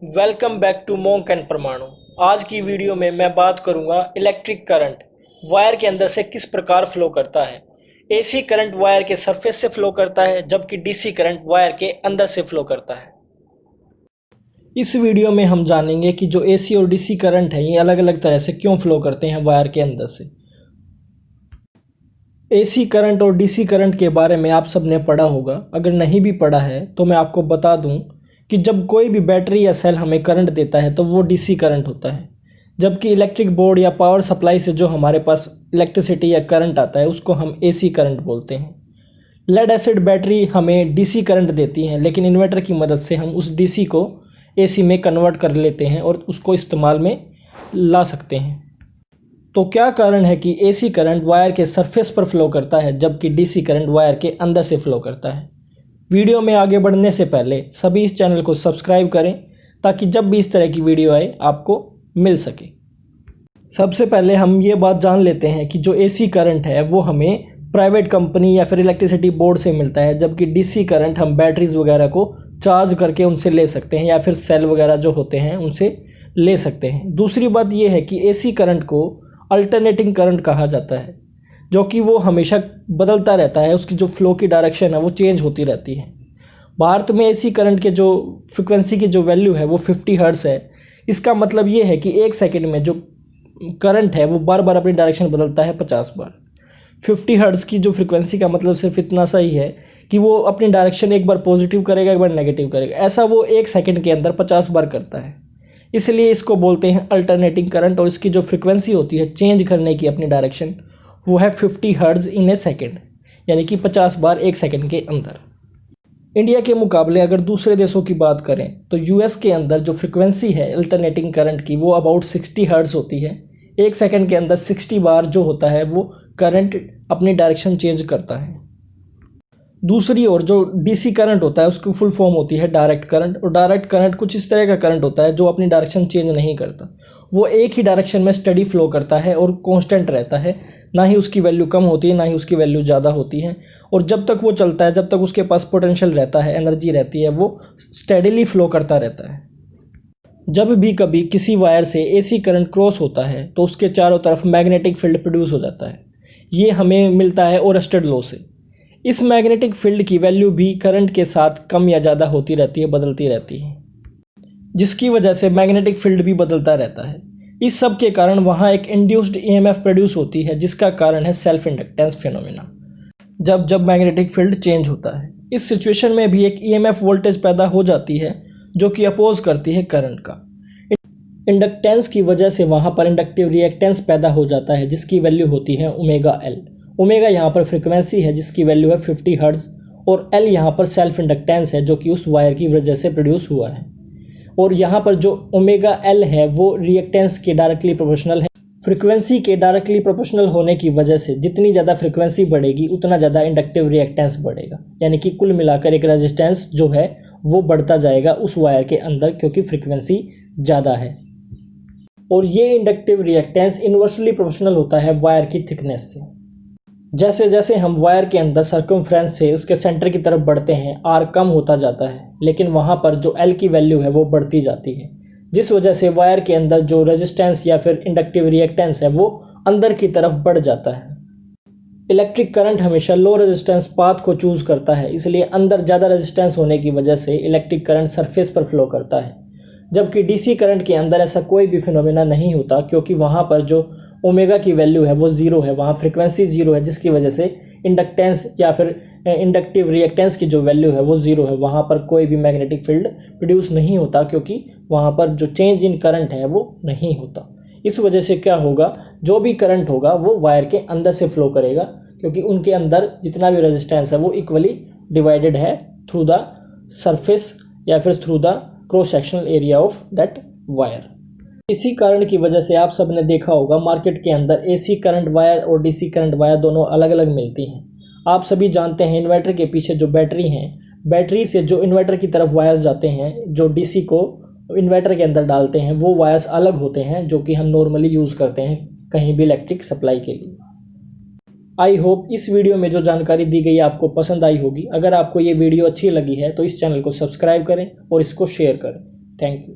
Welcome back to Monk and Parmanu. आज की video में मैं बात करूंगा इलेक्ट्रिक करंट वायर के अंदर से किस प्रकार फ्लो करता है। एसी करंट वायर के सरफेस से फ्लो करता है, जबकि डीसी करंट वायर के अंदर से फ्लो करता है। इस वीडियो में हम जानेंगे कि जो एसी और डीसी करंट है ये अलग अलग तरह से क्यों फ्लो करते हैं वायर के अंदर से। एसी करंट और डीसी करंट के बारे में आप सबने पढ़ा होगा। अगर नहीं भी पढ़ा है तो मैं आपको बता दूं कि जब कोई भी बैटरी या सेल हमें करंट देता है तो वो डीसी करंट होता है, जबकि इलेक्ट्रिक बोर्ड या पावर सप्लाई से जो हमारे पास इलेक्ट्रिसिटी या करंट आता है उसको हम एसी करंट बोलते हैं। लेड एसिड बैटरी हमें डीसी करंट देती हैं, लेकिन इन्वर्टर की मदद से हम उस डीसी को एसी में कन्वर्ट कर लेते हैं और उसको इस्तेमाल में ला सकते हैं। तो क्या कारण है कि एसी करंट वायर के सरफेस पर फ्लो करता है, जबकि डीसी करंट वायर के अंदर से फ्लो करता है। वीडियो में आगे बढ़ने से पहले सभी इस चैनल को सब्सक्राइब करें ताकि जब भी इस तरह की वीडियो आए आपको मिल सके। सबसे पहले हम ये बात जान लेते हैं कि जो एसी करंट है वो हमें प्राइवेट कंपनी या फिर इलेक्ट्रिसिटी बोर्ड से मिलता है, जबकि डीसी करंट हम बैटरीज वगैरह को चार्ज करके उनसे ले सकते हैं या फिर सेल वगैरह जो होते हैं उनसे ले सकते हैं। दूसरी बात ये है कि एसी करंट को अल्टरनेटिंग करंट कहा जाता है, जो कि वो हमेशा बदलता रहता है, उसकी जो फ्लो की डायरेक्शन है वो चेंज होती रहती है। भारत में एसी करंट के जो फ्रिक्वेंसी की जो वैल्यू है वो 50 हर्ट्ज़ है। इसका मतलब ये है कि एक सेकंड में जो करंट है वो बार बार अपनी डायरेक्शन बदलता है 50 बार। 50 हर्ट्ज़ की जो फ्रिक्वेंसी का मतलब सिर्फ इतना सा ही है कि वो अपनी डायरेक्शन एक बार पॉजिटिव करेगा, एक बार नेगेटिव करेगा। ऐसा वो एक सेकंड के अंदर 50 बार करता है, इसलिए इसको बोलते हैं अल्टरनेटिंग करंट। और इसकी जो फ्रिक्वेंसी होती है चेंज करने की अपनी डायरेक्शन वो है 50 हर्ट्ज़ इन ए सेकेंड, यानी कि 50 बार एक सेकंड के अंदर। इंडिया के मुकाबले अगर दूसरे देशों की बात करें तो यूएस के अंदर जो फ्रिक्वेंसी है अल्टरनेटिंग करंट की वो अबाउट 60 हर्ट्ज़ होती है। एक सेकंड के अंदर 60 बार जो होता है वो करंट अपनी डायरेक्शन चेंज करता है। दूसरी ओर जो डीसी करंट होता है उसकी फुल फॉर्म होती है डायरेक्ट करंट। और डायरेक्ट करंट कुछ इस तरह का करंट होता है जो अपनी डायरेक्शन चेंज नहीं करता, वो एक ही डायरेक्शन में स्टडी फ्लो करता है और कांस्टेंट रहता है। ना ही उसकी वैल्यू कम होती है ना ही उसकी वैल्यू ज़्यादा होती है। और जब तक वो चलता है, जब तक उसके पास पोटेंशियल रहता है, एनर्जी रहती है, वो स्टेडीली फ्लो करता रहता है। जब भी कभी किसी वायर से एसी करंट क्रॉस होता है तो उसके चारों तरफ मैग्नेटिक फील्ड प्रोड्यूस हो जाता है। ये हमें मिलता है ओरस्टेड लॉ से। इस मैग्नेटिक फील्ड की वैल्यू भी करंट के साथ कम या ज़्यादा होती रहती है, बदलती रहती है, जिसकी वजह से मैग्नेटिक फील्ड भी बदलता रहता है। इस सब के कारण वहाँ एक इंड्यूस्ड ईएमएफ प्रोड्यूस होती है, जिसका कारण है सेल्फ इंडक्टेंस फिनोमेना। जब जब मैग्नेटिक फील्ड चेंज होता है, इस सिचुएशन में भी एक ईएमएफ वोल्टेज पैदा हो जाती है जो कि अपोज करती है करंट का। इंडक्टेंस की वजह से वहाँ पर इंडक्टिव रिएक्टेंस पैदा हो जाता है, जिसकी वैल्यू होती है ओमेगा एल। ओमेगा यहाँ पर फ्रिक्वेंसी है जिसकी वैल्यू है 50 हर्ट्ज़, और एल यहाँ पर सेल्फ इंडक्टेंस है जो कि उस वायर की वजह से प्रोड्यूस हुआ है। और यहाँ पर जो ओमेगा एल है वो रिएक्टेंस के डायरेक्टली प्रोपोर्शनल है। फ्रिक्वेंसी के डायरेक्टली प्रोपोर्शनल होने की वजह से जितनी ज़्यादा फ्रिक्वेंसी बढ़ेगी उतना ज़्यादा इंडक्टिव रिएक्टेंस बढ़ेगा, यानी कि कुल मिलाकर एक रेजिस्टेंस जो है वो बढ़ता जाएगा उस वायर के अंदर, क्योंकि फ्रिक्वेंसी ज़्यादा है। और ये इंडक्टिव रिएक्टेंस इन्वर्सली प्रोपोर्शनल होता है वायर की थिकनेस से। जैसे जैसे हम वायर के अंदर सर्कमफ्रेंस से उसके सेंटर की तरफ बढ़ते हैं, आर कम होता जाता है, लेकिन वहाँ पर जो एल की वैल्यू है वो बढ़ती जाती है, जिस वजह से वायर के अंदर जो रेजिस्टेंस या फिर इंडक्टिव रिएक्टेंस है वो अंदर की तरफ बढ़ जाता है। इलेक्ट्रिक करंट हमेशा लो रेजिस्टेंस पाथ को चूज़ करता है, इसलिए अंदर ज़्यादा रेजिस्टेंस होने की वजह से इलेक्ट्रिक करंट सरफेस पर फ्लो करता है। जबकि डीसी करंट के अंदर ऐसा कोई भी फिनोमेना नहीं होता, क्योंकि वहाँ पर जो ओमेगा की वैल्यू है वो ज़ीरो है, वहाँ फ्रिक्वेंसी ज़ीरो है, जिसकी वजह से इंडक्टेंस या फिर इंडक्टिव रिएक्टेंस की जो वैल्यू है वो ज़ीरो है। वहाँ पर कोई भी मैग्नेटिक फील्ड प्रोड्यूस नहीं होता, क्योंकि वहाँ पर जो चेंज इन करंट है वो नहीं होता। इस वजह से क्या होगा, जो भी करंट होगा वो वायर के अंदर से फ्लो करेगा, क्योंकि उनके अंदर जितना भी रेजिस्टेंस है वो इक्वली डिवाइडेड है थ्रू द सरफेस या फिर through the cross sectional area of that wire. इसी कारण की वजह से आप सब ने देखा होगा मार्केट के अंदर एसी करंट वायर और डीसी करंट वायर दोनों अलग अलग मिलती हैं। आप सभी जानते हैं इन्वर्टर के पीछे जो बैटरी हैं, बैटरी से जो इन्वर्टर की तरफ वायर्स जाते हैं, जो डीसी को इन्वर्टर के अंदर डालते हैं, वो वायर्स अलग होते हैं जो कि हम नॉर्मली यूज़ करते हैं कहीं भी इलेक्ट्रिक सप्लाई के लिए। आई होप इस वीडियो में जो जानकारी दी गई आपको पसंद आई होगी। अगर आपको ये वीडियो अच्छी लगी है तो इस चैनल को सब्सक्राइब करें और इसको शेयर करें। Thank you.